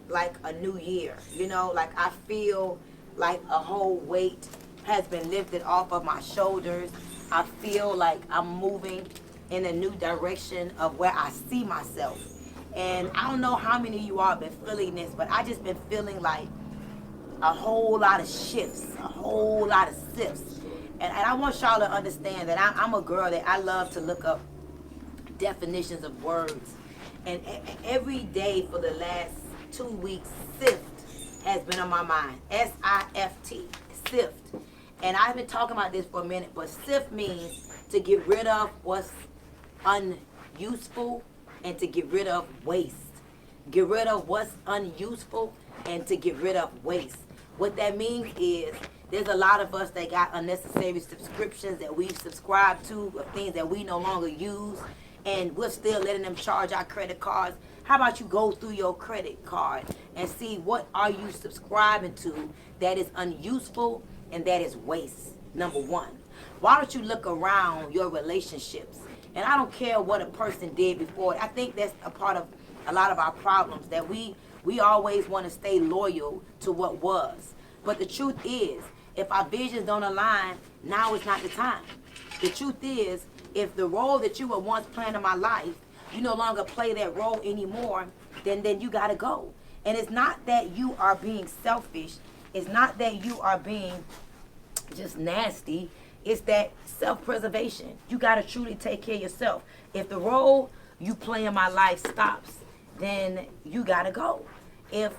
like a new year. You know, like I feel like a whole weight has been lifted off of my shoulders. I feel like I'm moving in a new direction of where I see myself. And I don't know how many of you all have been feeling this, but I just been feeling like a whole lot of shifts, a whole lot of shifts. And I want y'all to understand that I'm a girl that I love to look up definitions of words. And every day for the last 2 weeks, sift has been on my mind. S-I-F-T, sift. And I've been talking about this for a minute, but sift means to get rid of what's unuseful and to get rid of waste. Get rid of what's unuseful and to get rid of waste. What that means is there's a lot of us that got unnecessary subscriptions that we've subscribed to of things that we no longer use, and we're still letting them charge our credit cards. How about you go through your credit card and see what are you subscribing to that is unuseful and that is waste, number one. Why don't you look around your relationships? And I don't care what a person did before. I think that's a part of a lot of our problems, that we always want to stay loyal to what was. But the truth is, if our visions don't align, now is not the time. The truth is, if the role that you were once playing in my life, you no longer play that role anymore, then you got to go. And it's not that you are being selfish. It's not that you are being just nasty. It's that self-preservation. You got to truly take care of yourself. If the role you play in my life stops, then you got to go. If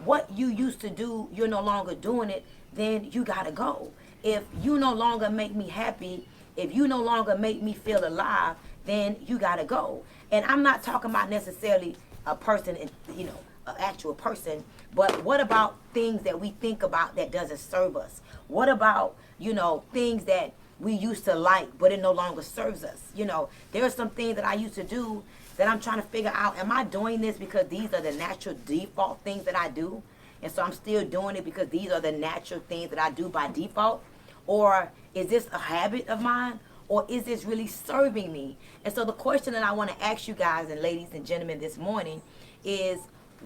what you used to do, you're no longer doing it, then you got to go. If you no longer make me happy, if you no longer make me feel alive, then you got to go. And I'm not talking about necessarily a person, you know, an actual person, but what about things that we think about that doesn't serve us? What about, you know, things that we used to like, but it no longer serves us? You know, there are some things that I used to do that I'm trying to figure out, am I doing this because these are the natural default things that I do? And so I'm still doing it because these are the natural things that I do by default? Or is this a habit of mine? Or is this really serving me? And so the question that I want to ask you guys and ladies and gentlemen this morning is,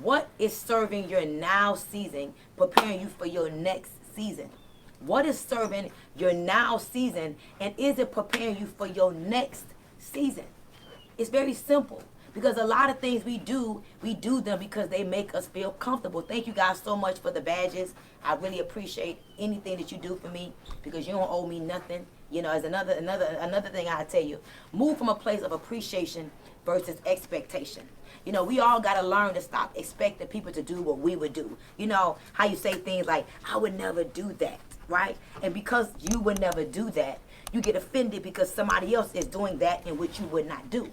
what is serving your now season, preparing you for your next season? What is serving your now season, and is it preparing you for your next season? It's very simple, because a lot of things we do them because they make us feel comfortable. Thank you guys so much for the badges. I really appreciate anything that you do for me, because you don't owe me nothing. You know, as another thing I tell you, move from a place of appreciation versus expectation. You know, we all got to learn to stop expecting people to do what we would do. You know, how you say things like, I would never do that, right? And because you would never do that, you get offended because somebody else is doing that in which you would not do.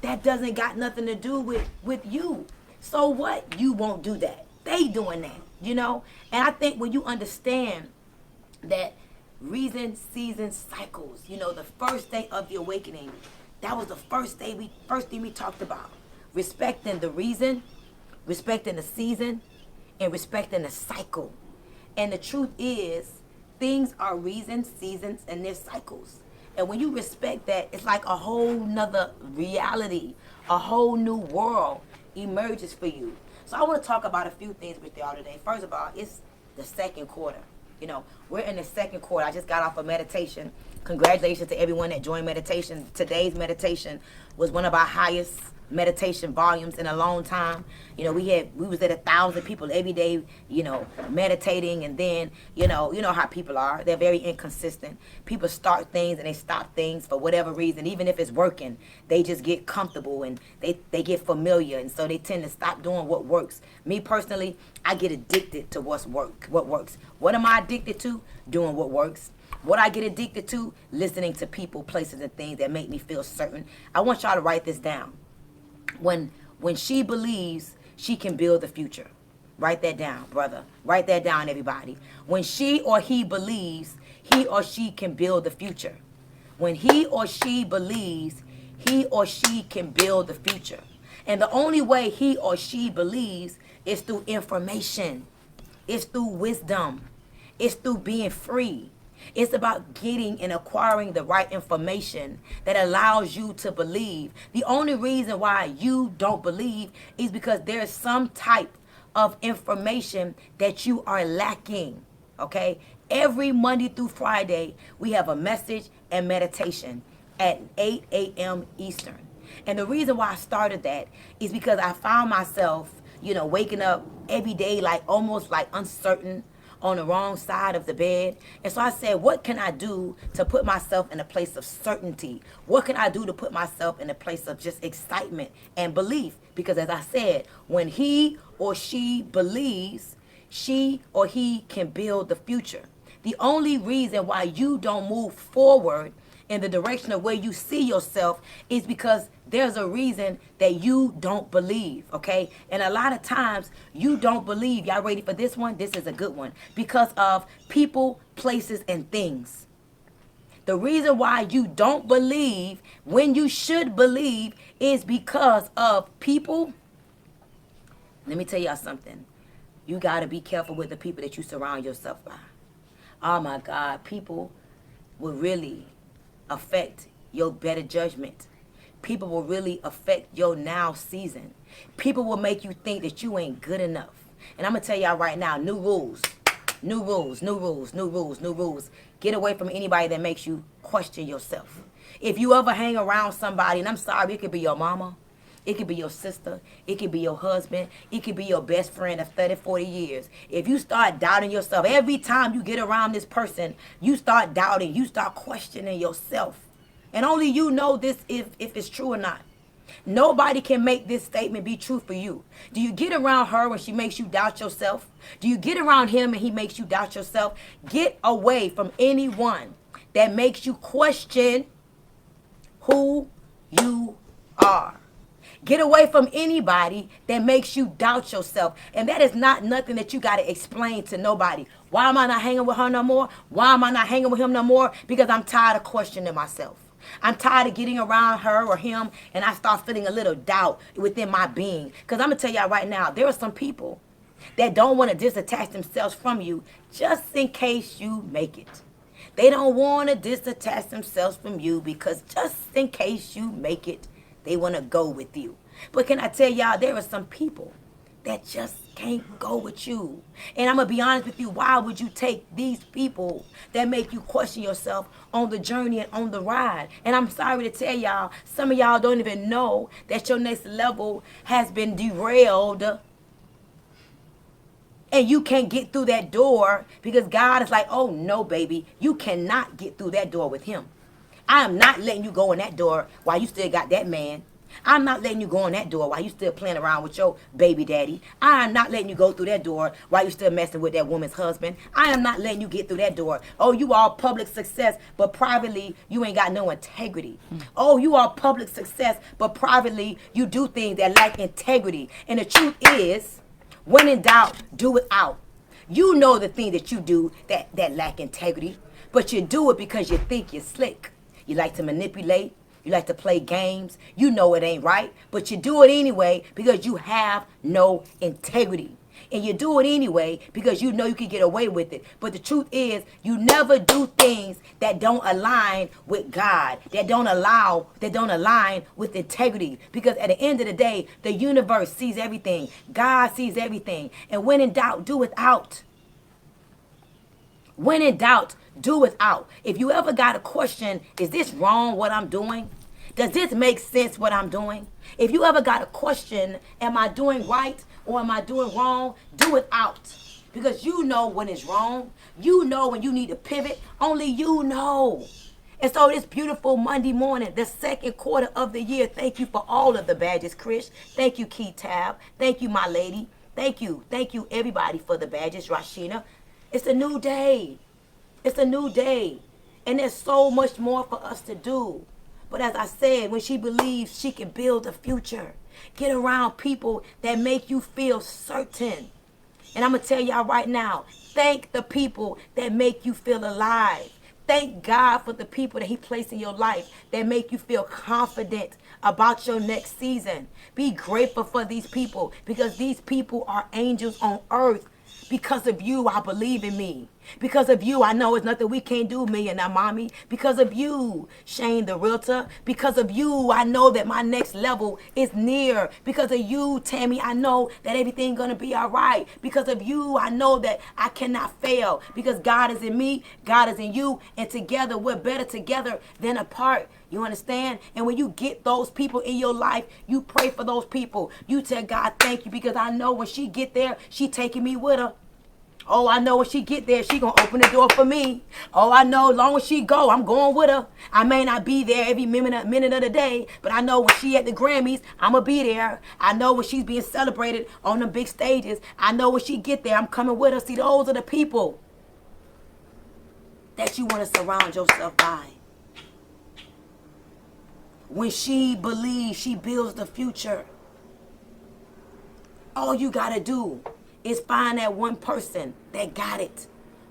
That doesn't got nothing to do with you. So what? You won't do that. They doing that, you know? And I think when you understand that reason, season, cycles, you know, the first day of the awakening, that was the first thing we talked about. Respecting the reason, respecting the season, and respecting the cycle. And the truth is, things are reasons, seasons, and their cycles. And when you respect that, it's like a whole nother reality, a whole new world emerges for you. So I want to talk about a few things with y'all today. First of all, it's the second quarter. You know, we're in the second quarter. I just got off of meditation. Congratulations to everyone that joined meditation. Today's meditation was one of our highest meditation volumes in a long time. You know, we was at 1,000 people every day, you know, meditating. And then, you know how people are. They're very inconsistent. People start things and they stop things for whatever reason. Even if it's working, they just get comfortable and they get familiar. And so they tend to stop doing what works. Me personally, I get addicted to what works. What am I addicted to? Doing what works. What I get addicted to? Listening to people, places, and things that make me feel certain. I want y'all to write this down. When she believes she can build the future. Write that down, brother. Write that down, everybody. When she or he believes he or she can build the future. When he or she believes he or she can build the future. And the only way he or she believes is through information. It's through wisdom. It's through being free. It's about getting and acquiring the right information that allows you to believe. The only reason why you don't believe is because there's some type of information that you are lacking. Okay? Every Monday through Friday, we have a message and meditation at 8 a.m. Eastern. And the reason why I started that is because I found myself, waking up every day like almost like uncertain, on the wrong side of the bed. And so I said, what can I do to put myself in a place of certainty? What can I do to put myself in a place of just excitement and belief? Because as I said, when he or she believes, she or he can build the future. The only reason why you don't move forward in the direction of where you see yourself is because there's a reason that you don't believe, okay? And a lot of times you don't believe. Y'all ready for this one? This is a good one. Because of people, places, and things. The reason why you don't believe when you should believe is because of people. Let me tell y'all something. You got to be careful with the people that you surround yourself by. Oh my God, people will really affect your better judgment. People will really affect your now season. People will make you think that you ain't good enough. And I'm going to tell y'all right now, new rules. New rules, new rules, new rules, new rules. Get away from anybody that makes you question yourself. If you ever hang around somebody, and I'm sorry, it could be your mama, it could be your sister, it could be your husband, it could be your best friend of 30, 40 years. If you start doubting yourself, every time you get around this person, you start doubting, you start questioning yourself. And only you know this if it's true or not. Nobody can make this statement be true for you. Do you get around her when she makes you doubt yourself? Do you get around him and he makes you doubt yourself? Get away from anyone that makes you question who you are. Get away from anybody that makes you doubt yourself. And that is not nothing that you got to explain to nobody. Why am I not hanging with her no more? Why am I not hanging with him no more? Because I'm tired of questioning myself. I'm tired of getting around her or him, and I start feeling a little doubt within my being. Because I'm going to tell y'all right now, there are some people that don't want to disattach themselves from you just in case you make it. They don't want to disattach themselves from you because just in case you make it, they want to go with you. But can I tell y'all, there are some people that just can't go with you. And I'm going to be honest with you, why would you take these people that make you question yourself on the journey and on the ride? And I'm sorry to tell y'all, some of y'all don't even know that your next level has been derailed. And you can't get through that door because God is like, oh no, baby, you cannot get through that door with him. I am not letting you go in that door while you still got that man. I'm not letting you go in that door while you still playing around with your baby daddy. I am not letting you go through that door while you still messing with that woman's husband. I am not letting you get through that door. Oh, you all public success, but privately you ain't got no integrity. Oh, you are public success, but privately you do things that lack integrity. And the truth is, when in doubt, do without. You know the thing that you do that lack integrity, but you do it because you think you're slick. You like to manipulate. You like to play games. You know it ain't right, but you do it anyway because you have no integrity. And you do it anyway because you know you can get away with it. But the truth is, you never do things that don't align with God, that don't align with integrity. Because at the end of the day, the universe sees everything. God sees everything. And when in doubt, do without. When in doubt, do without. If you ever got a question, is this wrong what I'm doing? Does this make sense what I'm doing? If you ever got a question, am I doing right or am I doing wrong? Do without. Because you know when it's wrong. You know when you need to pivot. Only you know. And so this beautiful Monday morning, the second quarter of the year, thank you for all of the badges, Chris. Thank you, Key Tab. Thank you, my lady. Thank you. Thank you, everybody, for the badges, Rashina. It's a new day. It's a new day. And there's so much more for us to do. But as I said, when she believes she can build a future, get around people that make you feel certain. And I'm going to tell y'all right now, thank the people that make you feel alive. Thank God for the people that he placed in your life that make you feel confident about your next season. Be grateful for these people because these people are angels on earth Because of you, I believe in me. Because of you, I know it's nothing we can't do, Millionaire Mommy. Because of you, Shane the Realtor. Because of you, I know that my next level is near. Because of you, Tammy, I know that everything's going to be all right. Because of you, I know that I cannot fail. Because God is in me, God is in you, and together we're better together than apart. You understand? And when you get those people in your life, you pray for those people. You tell God, thank you, because I know when she get there, she taking me with her. Oh, I know when she get there, she gonna open the door for me. Oh, I know long as she go, I'm going with her. I may not be there every minute of the day, but I know when she at the Grammys, I'ma be there. I know when she's being celebrated on the big stages. I know when she get there, I'm coming with her. See, those are the people that you want to surround yourself by. When she believes, she builds the future. All you gotta do is find that one person that got it.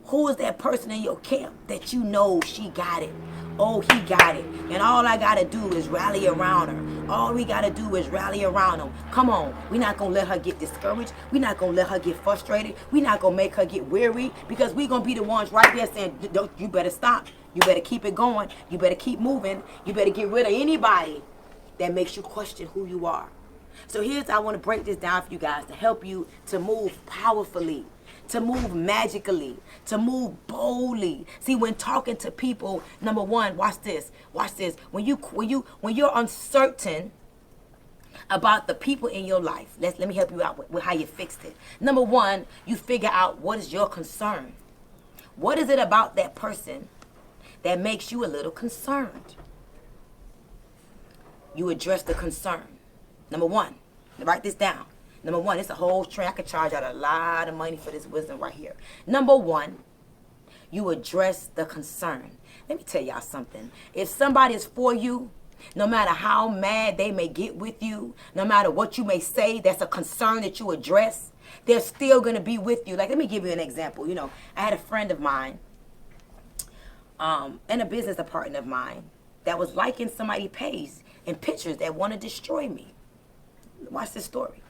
Who is that person in your camp that you know she got it? Oh, he got it. And all I got to do is rally around her. All we got to do is rally around him. Come on. We're not going to let her get discouraged. We're not going to let her get frustrated. We're not going to make her get weary, because we're going to be the ones right there saying, don't, you better stop. You better keep it going. You better keep moving. You better get rid of anybody that makes you question who you are. So I want to break this down for you guys to help you to move powerfully, to move magically, to move boldly. See, when talking to people, number one, watch this. When you're uncertain about the people in your life, let me help you out with how you fixed it. Number one, you figure out what is your concern. What is it about that person that makes you a little concerned? You address the concern. Number one, write this down. Number one, it's a whole train. I could charge out a lot of money for this wisdom right here. Number one, you address the concern. Let me tell y'all something. If somebody is for you, no matter how mad they may get with you, no matter what you may say, that's a concern that you address, they're still going to be with you. Like, let me give you an example. You know, I had a friend of mine and a business partner of mine that was liking somebody's page and pictures that want to destroy me. Watch this story.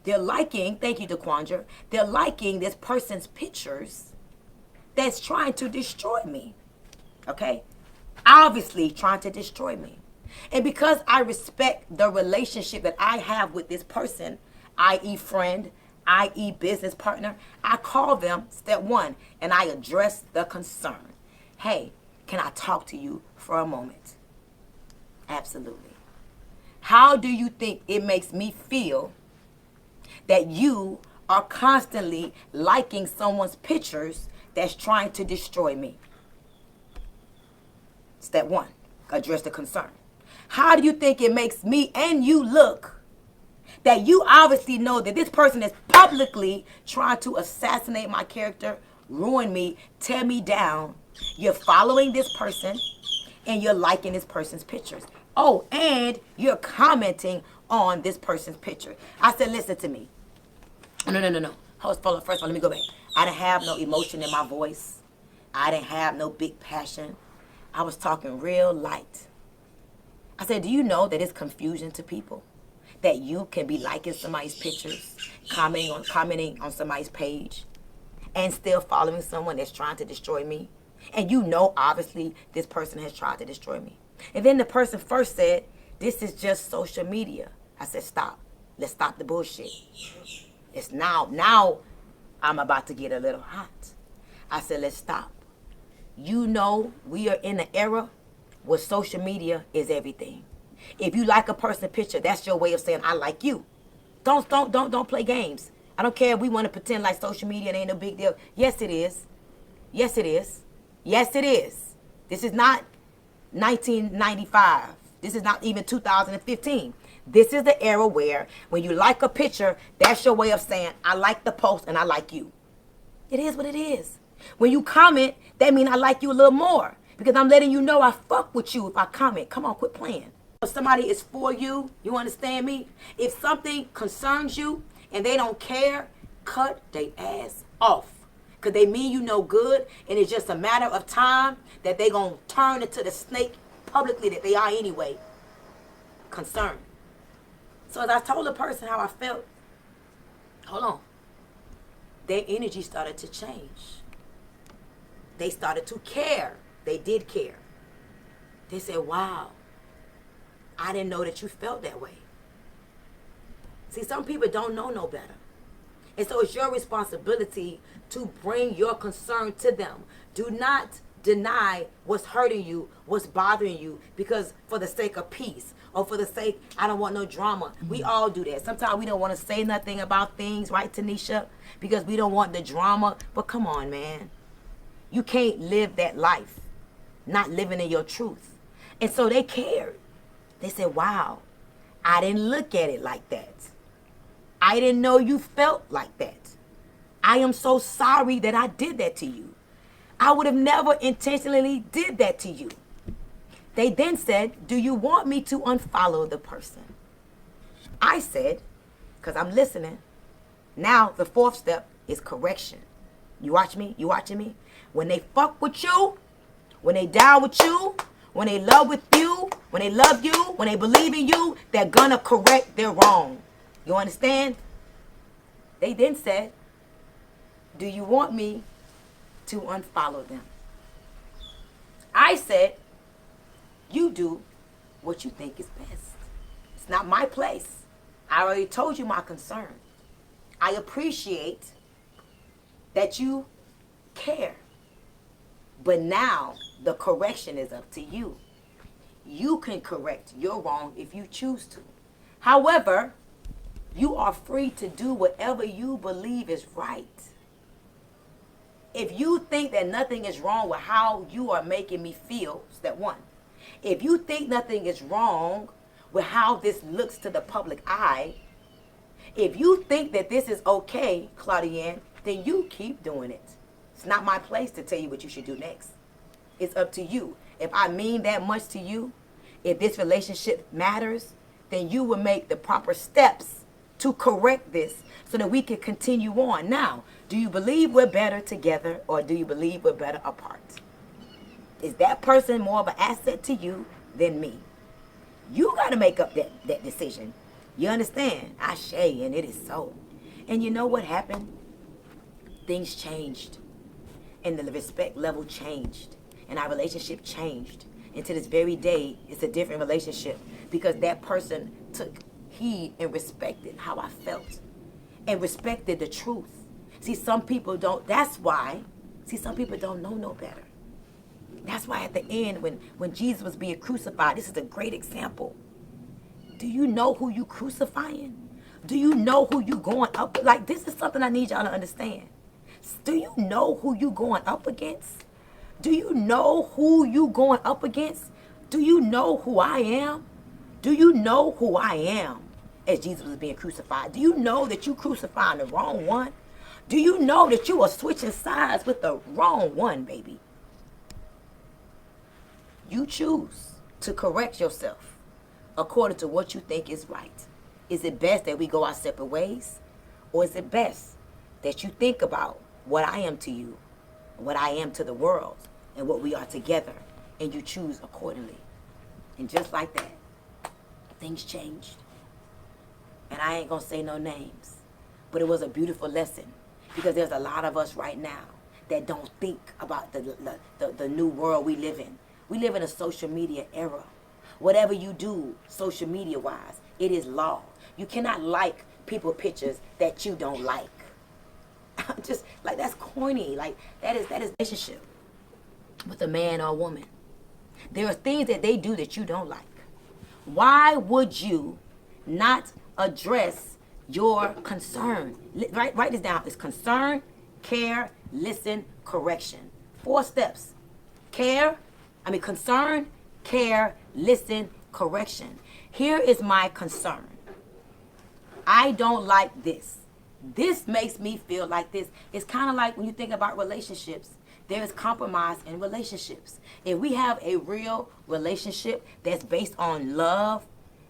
They're liking, thank you, DeQuandra, they're liking this person's pictures that's trying to destroy me. Okay? Obviously trying to destroy me. And because I respect the relationship that I have with this person, i.e. friend, i.e. business partner, I call them, step one, and I address the concern. Hey, can I talk to you for a moment? Absolutely. How do you think it makes me feel that you are constantly liking someone's pictures that's trying to destroy me? Step one, address the concern. How do you think it makes me and you look that you obviously know that this person is publicly trying to assassinate my character, ruin me, tear me down? You're following this person and you're liking this person's pictures. Oh, and you're commenting on this person's picture. I said, listen to me. No. First of all, let me go back. I didn't have no emotion in my voice. I didn't have no big passion. I was talking real light. I said, do you know that it's confusion to people? That you can be liking somebody's pictures, commenting on somebody's page, and still following someone that's trying to destroy me? And you know, obviously, this person has tried to destroy me. And then the person first said, this is just social media. I said, stop. Let's stop the bullshit. It's now I'm about to get a little hot. I said, let's stop. You know, we are in an era where social media is everything. If you like a person's picture, that's your way of saying, I like you. Don't play games. I don't care if we want to pretend like social media ain't no big deal. Yes, it is. Yes, it is. Yes, it is. This is not 1995. This is not even 2015. This is the era where when you like a picture, that's your way of saying, I like the post and I like you. It is what it is. When you comment, that means I like you a little more, because I'm letting you know I fuck with you if I comment. Come on, quit playing. If somebody is for you, you understand me? If something concerns you and they don't care, cut their ass off. Because they mean you no good, and it's just a matter of time that they going to turn into the snake publicly that they are anyway. Concerned. So as I told the person how I felt, hold on. their energy started to change. They started to care. They did care. They said, wow, I didn't know that you felt that way. See, some people don't know no better. And so it's your responsibility to bring your concern to them. Do not deny what's hurting you, what's bothering you, because for the sake of peace or for the sake, I don't want no drama. We all do that. Sometimes we don't want to say nothing about things, right, Tanisha? Because we don't want the drama. But come on, man. You can't live that life not living in your truth. And so they cared. They said, wow, I didn't look at it like that. I didn't know you felt like that. I am so sorry that I did that to you. I would have never intentionally did that to you. They then said, do you want me to unfollow the person? I said, because I'm listening. Now the fourth step is correction. You watch me? You watching me? When they fuck with you, when they down with you, when they love with you, when they love you, when they believe in you, they're gonna correct their wrong. You understand? They then said, do you want me to unfollow them? I said, you do what you think is best. It's not my place. I already told you my concern. I appreciate that you care. But now the correction is up to you. You can correct your wrong if you choose to. However, you are free to do whatever you believe is right. If you think that nothing is wrong with how you are making me feel, step one. If you think nothing is wrong with how this looks to the public eye, if you think that this is okay, Claudienne, then you keep doing it. It's not my place to tell you what you should do next. It's up to you. If I mean that much to you, if this relationship matters, then you will make the proper steps to correct this so that we can continue on. Now, do you believe we're better together or do you believe we're better apart? Is that person more of an asset to you than me? You got to make up that decision. You understand? Ashe, and it is so. And you know what happened? Things changed. And the respect level changed. And our relationship changed. And to this very day, it's a different relationship because that person took heed and respected how I felt and respected the truth. See, some people don't, that's why, some people don't know no better. That's why at the end, when Jesus was being crucified, this is a great example. Do you know who you crucifying? Do you know who you going up? Like, this is something I need y'all to understand. Do you know who you going up against? Do you know who you going up against? Do you know who I am? Do you know who I am as Jesus was being crucified? Do you know that you crucifying the wrong one? Do you know that you are switching sides with the wrong one, baby? You choose to correct yourself according to what you think is right. Is it best that we go our separate ways? Or is it best that you think about what I am to you, what I am to the world, and what we are together, and you choose accordingly? And just like that, things changed. And I ain't gonna say no names, but it was a beautiful lesson because there's a lot of us right now that don't think about the new world we live in. We live in a social media era. Whatever you do social media wise, it is law. You cannot like people pictures that you don't like. Just like, that's corny. Like, that is relationship with a man or a woman. There are things that they do that you don't like. Why would you not address your concern? Write this down. It's concern, care, listen, correction. 4 steps. Concern, care, listen, correction. Here is my concern. I don't like this. This makes me feel like this. It's kind of like when you think about relationships. There is compromise in relationships. If we have a real relationship that's based on love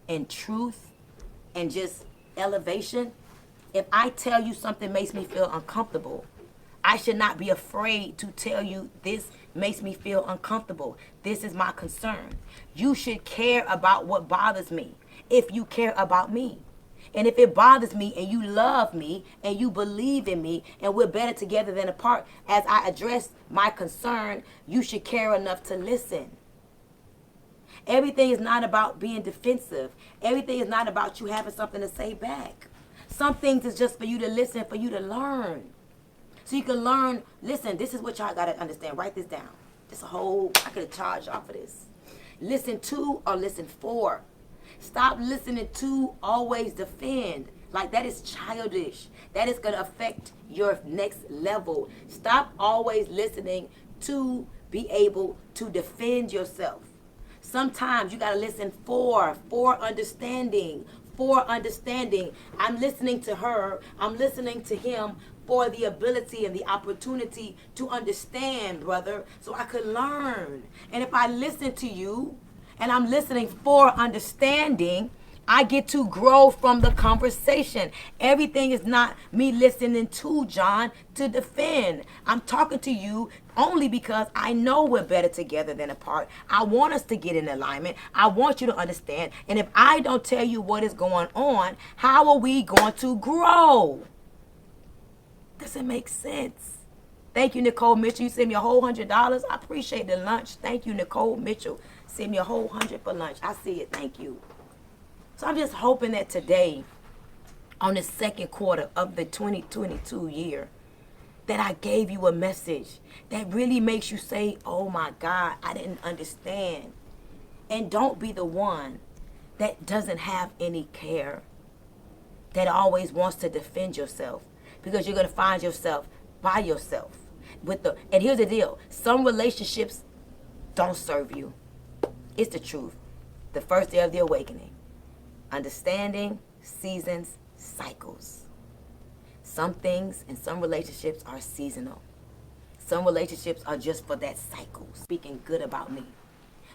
and truth and just elevation, if I tell you something makes me feel uncomfortable, I should not be afraid to tell you this makes me feel uncomfortable. This is my concern. You should care about what bothers me if you care about me. And if it bothers me and you love me and you believe in me and we're better together than apart, as I address my concern, you should care enough to listen. Everything is not about being defensive. Everything is not about you having something to say back. Some things is just for you to listen, for you to learn. So you can learn, listen, this is what y'all got to understand. Write this down. This a whole, I could have charged y'all for this. Listen to or listen for. Stop listening to, always defend. Like, that is childish. That is going to affect your next level. Stop always listening to be able to defend yourself. Sometimes you got to listen for understanding. For understanding. I'm listening to her. I'm listening to him for the ability and the opportunity to understand, brother, so I could learn. And if I listen to you and I'm listening for understanding, I get to grow from the conversation. Everything is not me listening to John to defend. I'm talking to you only because I know we're better together than apart. I want us to get in alignment. I want you to understand. And if I don't tell you what is going on, how are we going to grow? Doesn't make sense. Thank you, Nicole Mitchell. You sent me a whole $100. I appreciate the lunch. Thank you, Nicole Mitchell. Send me a whole 100 for lunch. I see it. Thank you. So I'm just hoping that today, on the second quarter of the 2022 year, that I gave you a message that really makes you say, oh my God, I didn't understand. And don't be the one that doesn't have any care, that always wants to defend yourself, because you're going to find yourself by yourself. And here's the deal. Some relationships don't serve you. It's the truth. The first day of the awakening. Understanding seasons, cycles. Some things and some relationships are seasonal. Some relationships are just for that cycle. Speaking good about me.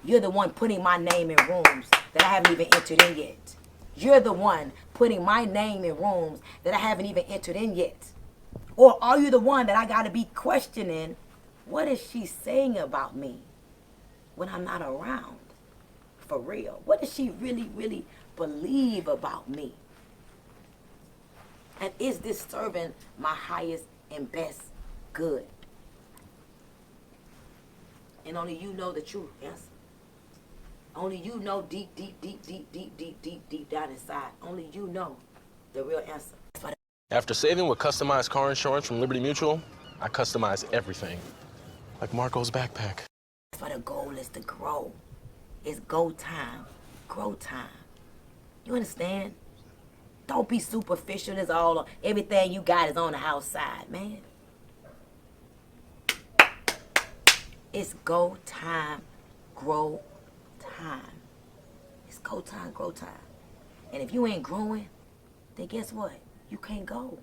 You're the one putting my name in rooms that I haven't even entered in yet. You're the one putting my name in rooms that I haven't even entered in yet. Or are you the one that I got to be questioning, what is she saying about me when I'm not around? For real. What does she really, really believe about me? And is this serving my highest and best good? And only you know the truth, yes? Only you know deep down inside. Only you know the real answer. After saving with customized car insurance from Liberty Mutual, I customize everything. Like Marco's backpack. That's why the goal is to grow. It's go time. Grow time. You understand? Don't be superficial. It's all, everything you got is on the outside, man. It's go time, grow time. It's go time, grow time. And if you ain't growing, then guess what? You can't go.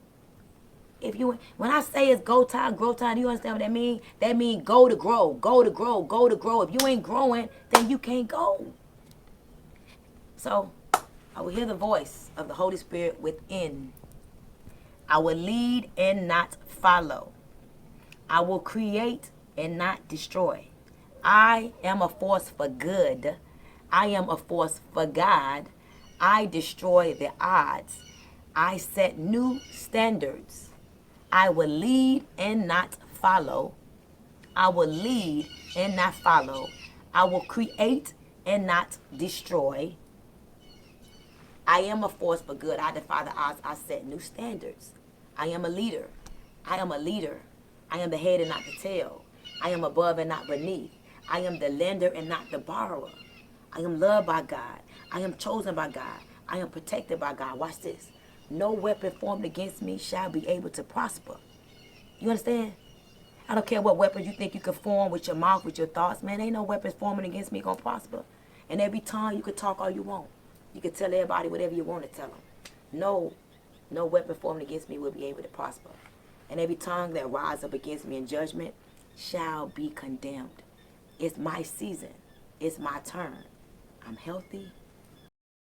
When I say it's go time, grow time, do you understand what that means? That means go to grow, go to grow, go to grow. If you ain't growing, then you can't go. So, I will hear the voice of the Holy Spirit within. I will lead and not follow. I will create and not destroy. I am a force for good. I am a force for God. I destroy the odds. I set new standards. I will lead and not follow. I will lead and not follow. I will create and not destroy. I am a force for good. I defy the odds. I set new standards. I am a leader. I am a leader. I am the head and not the tail. I am above and not beneath. I am the lender and not the borrower. I am loved by God. I am chosen by God. I am protected by God. Watch this. No weapon formed against me shall be able to prosper. You understand? I don't care what weapons you think you can form with your mouth, with your thoughts. Man, ain't no weapons forming against me gonna prosper. And every time you can talk all you want. You can tell everybody whatever you want to tell them. No weapon formed against me will be able to prosper. And every tongue that rises up against me in judgment shall be condemned. It's my season. It's my turn. I'm healthy.